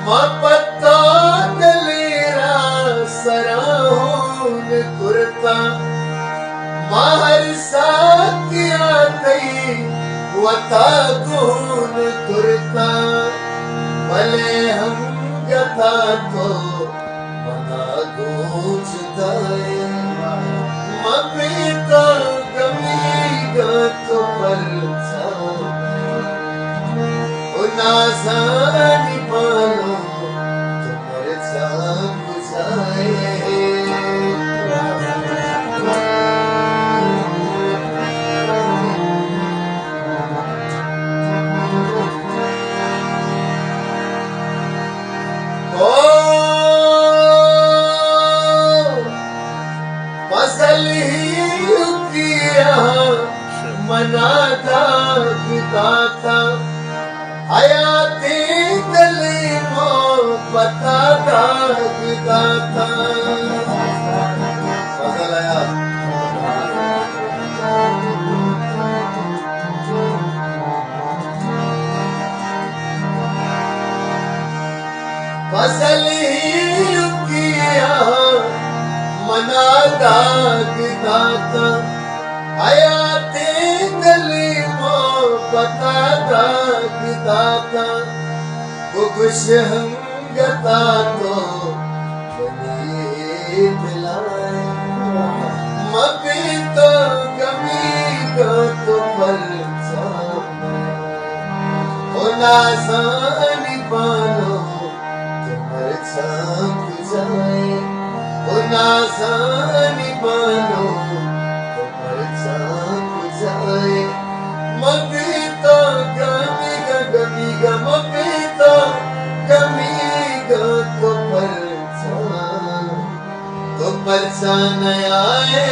मपता दलेरा सराहून तुरता महर साकिया तई वता गुन तुरता भले हम गता तो मना गूंज दाए मपीता गमीगा तो परचा नाज़ानी पालो तो परचा गुजाए फसल ही किया मनाता बिताता हयाती गली मो पता बिताता फसल आया फसल ही किया मनाता बिताता हयाती गली मो पता बिताता वो खुश हम गता तो बनी दिलाए मपी तो गमी का तो परचा ओ नाज़ानी पालो तो परचा गुजाए ओ नाज़ानी पालो तो परचा गुजाए मपीता गमीगा गमीगा मपीता गमीगा तो परचा न आए